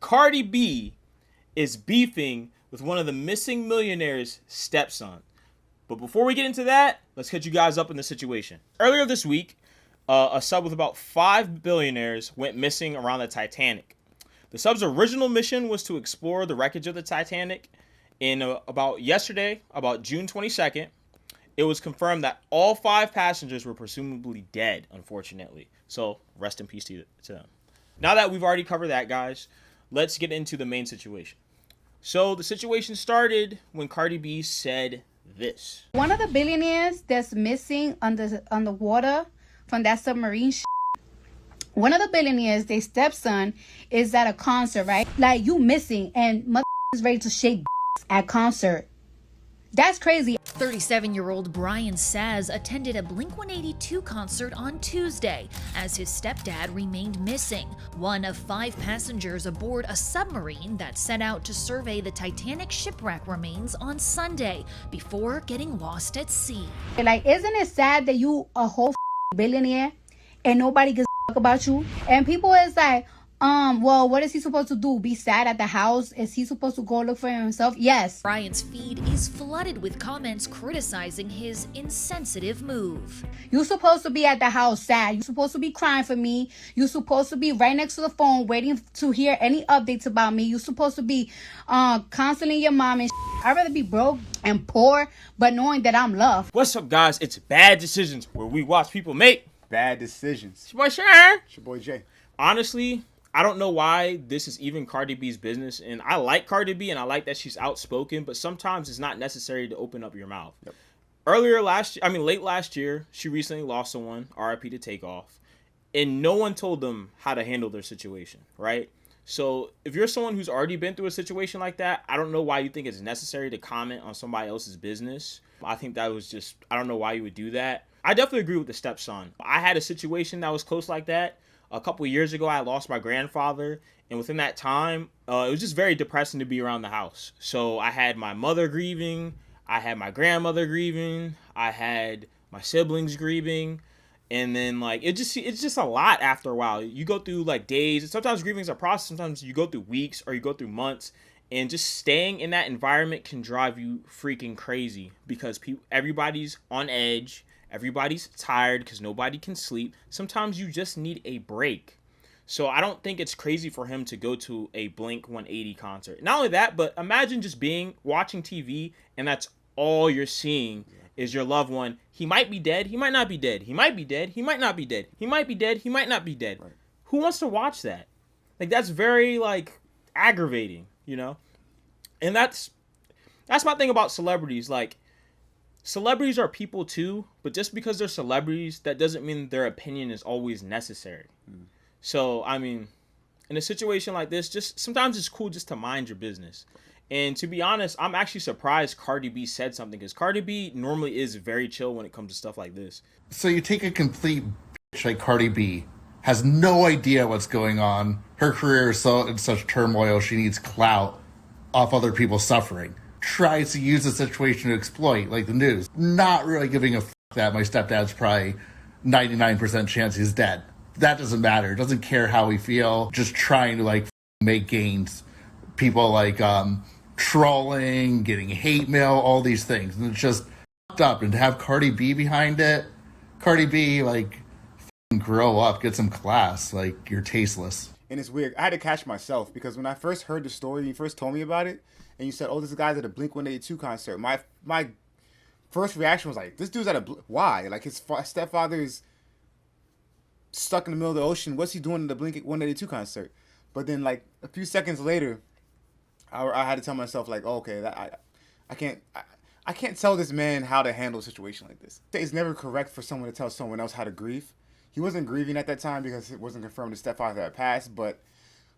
Cardi B is beefing with one of the missing millionaires' stepson. But before we get into that, let's catch you guys up in the situation. Earlier this week, a sub with about 5 billionaires went missing around the Titanic. The sub's original mission was to explore the wreckage of the Titanic. About June 22nd, it was confirmed that all 5 passengers were presumably dead, unfortunately. So rest in peace to them. Now that we've already covered that, guys, let's get into the main situation. So the situation started when Cardi B said this. One of the billionaires that's missing on the water from that submarine one of the billionaires, their stepson, is at a concert, right? Like, you missing and mother is ready to shake at concert. That's crazy. 37-year-old Brian Saz attended a Blink-182 concert on Tuesday as his stepdad remained missing, one of 5 passengers aboard a submarine that set out to survey the Titanic shipwreck remains on Sunday before getting lost at sea. Like, isn't it sad that you a whole billionaire and nobody gives a about you? And people is like, well, what is he supposed to do? Be sad at the house? Is he supposed to go look for himself? Yes. Brian's feed is flooded with comments criticizing his insensitive move. You're supposed to be at the house sad. You're supposed to be crying for me. You're supposed to be right next to the phone waiting to hear any updates about me. You're supposed to be counseling your mom and I'd rather be broke and poor, but knowing that I'm loved. What's up, guys? It's Bad Decisions, where we watch people make bad decisions. It's your boy Sharon. It's your boy Jay. Honestly, I don't know why this is even Cardi B's business, and I like Cardi B and I like that she's outspoken, but sometimes it's not necessary to open up your mouth. Yep. Late last year, she recently lost someone, RIP to Takeoff, and no one told them how to handle their situation, right? So if you're someone who's already been through a situation like that, I don't know why you think it's necessary to comment on somebody else's business. I think that was just, I don't know why you would do that. I definitely agree with the stepson. I had a situation that was close like that. A couple of years ago, I lost my grandfather, and within that time, it was just very depressing to be around the house. So I had my mother grieving, I had my grandmother grieving, I had my siblings grieving, and then it's just a lot after a while. You go through days. Sometimes grieving is a process. Sometimes you go through weeks or you go through months, and just staying in that environment can drive you freaking crazy because everybody's on edge. Everybody's tired because nobody can sleep. Sometimes you just need a break. So I don't think it's crazy for him to go to a Blink-180 concert. Not only that, but imagine just watching TV and that's all you're seeing is your loved one. He might be dead. He might not be dead. He might be dead. He might not be dead. He might be dead. He might not be dead. Right. Who wants to watch that? That's very aggravating, you know? And that's my thing about celebrities. Celebrities are people too, but just because they're celebrities, that doesn't mean their opinion is always necessary. So, in a situation like this, just sometimes it's cool just to mind your business. And to be honest, I'm actually surprised Cardi B said something, because Cardi B normally is very chill when it comes to stuff like this. So you take a complete bitch like Cardi B, has no idea what's going on. Her career is in such turmoil, she needs clout off other people's suffering. Tries to use the situation to exploit, like the news. Not really giving a that my stepdad's probably 99% chance he's dead. That doesn't matter. Doesn't care how we feel. Just trying to make gains. People trolling, getting hate mail, all these things. And it's just fucked up. And to have Cardi B behind it, Cardi B, grow up, get some class. You're tasteless. And it's weird. I had to catch myself because when I first heard the story, you first told me about it, and you said, "Oh, this guy's at a Blink-182 concert." My first reaction was this dude's at why? His stepfather is stuck in the middle of the ocean. What's he doing at the Blink-182 concert? But then a few seconds later, I had to tell myself oh, okay, that I can't tell this man how to handle a situation like this. It's never correct for someone to tell someone else how to grieve. He wasn't grieving at that time because it wasn't confirmed his stepfather had passed, but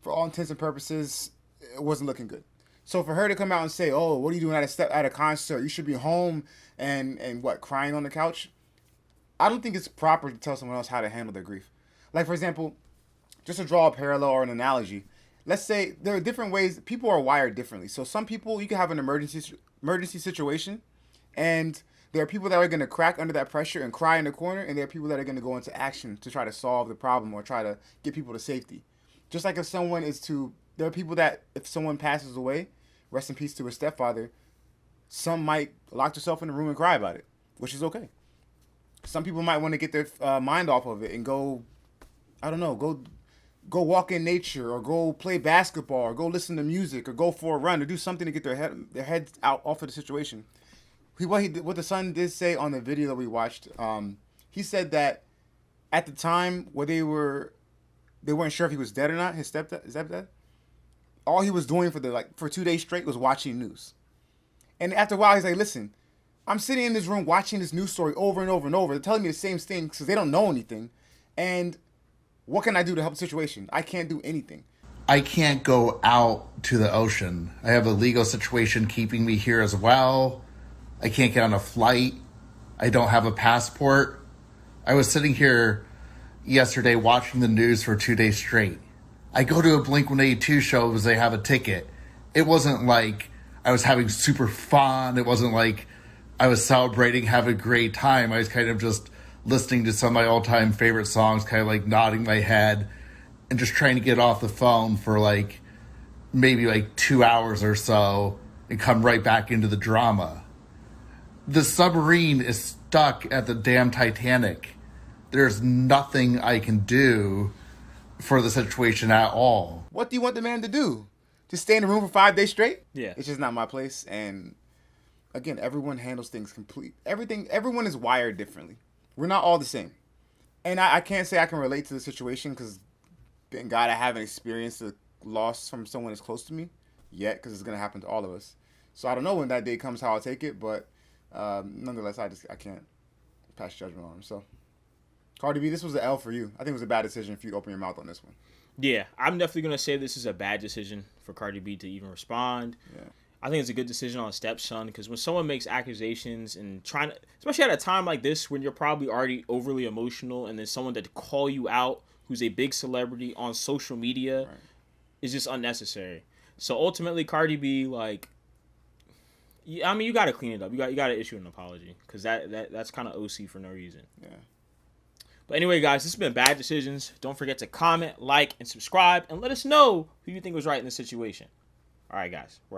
for all intents and purposes, it wasn't looking good. So for her to come out and say, "Oh, what are you doing at a concert? You should be home," and what, crying on the couch? I don't think it's proper to tell someone else how to handle their grief. For example, just to draw a parallel or an analogy, let's say there are different ways. People are wired differently. So some people, you can have an emergency situation, and there are people that are going to crack under that pressure and cry in the corner, and there are people that are going to go into action to try to solve the problem or try to get people to safety. Just like if someone is to there are people that if someone passes away, rest in peace to her stepfather, some might lock themselves in a room and cry about it, which is okay. Some people might want to get their mind off of it and go, I don't know, go walk in nature, or go play basketball, or go listen to music, or go for a run, or do something to get their heads out off of the situation. What the son did say on the video that we watched, he said that at the time where they weren't sure if he was dead or not, his stepdad, all he was doing for 2 days straight was watching news. And after a while, he's like, listen, I'm sitting in this room watching this news story over and over and over. They're telling me the same thing because they don't know anything. And what can I do to help the situation? I can't do anything. I can't go out to the ocean. I have a legal situation keeping me here as well. I can't get on a flight. I don't have a passport. I was sitting here yesterday watching the news for 2 days straight. I go to a Blink-182 show because they have a ticket. It wasn't like I was having super fun. It wasn't like I was celebrating, having a great time. I was kind of just listening to some of my all-time favorite songs, kind of like nodding my head and just trying to get off the phone for maybe 2 hours or so and come right back into the drama. The submarine is stuck at the damn Titanic. There's nothing I can do for the situation at all. What do you want the man to do? Just stay in the room for 5 days straight? Yeah. It's just not my place. And again, everyone handles things everyone is wired differently. We're not all the same. And I can't say I can relate to the situation because, thank God, I haven't experienced a loss from someone as close to me yet, because it's going to happen to all of us. So I don't know when that day comes how I'll take it, but nonetheless, I can't pass judgment on him. So, Cardi B, this was an L for you. I think it was a bad decision for you to open your mouth on this one. Yeah, I'm definitely going to say this is a bad decision for Cardi B to even respond. Yeah. I think it's a good decision on Stepson, because when someone makes accusations and trying to, especially at a time like this when you're probably already overly emotional, and then someone to call you out who's a big celebrity on social media is just unnecessary. So ultimately, Cardi B, you got to clean it up. You got to issue an apology, because that's kind of OC for no reason. Yeah. But anyway, guys, this has been Bad Decisions. Don't forget to comment, like, and subscribe, and let us know who you think was right in this situation. All right, guys, we're out.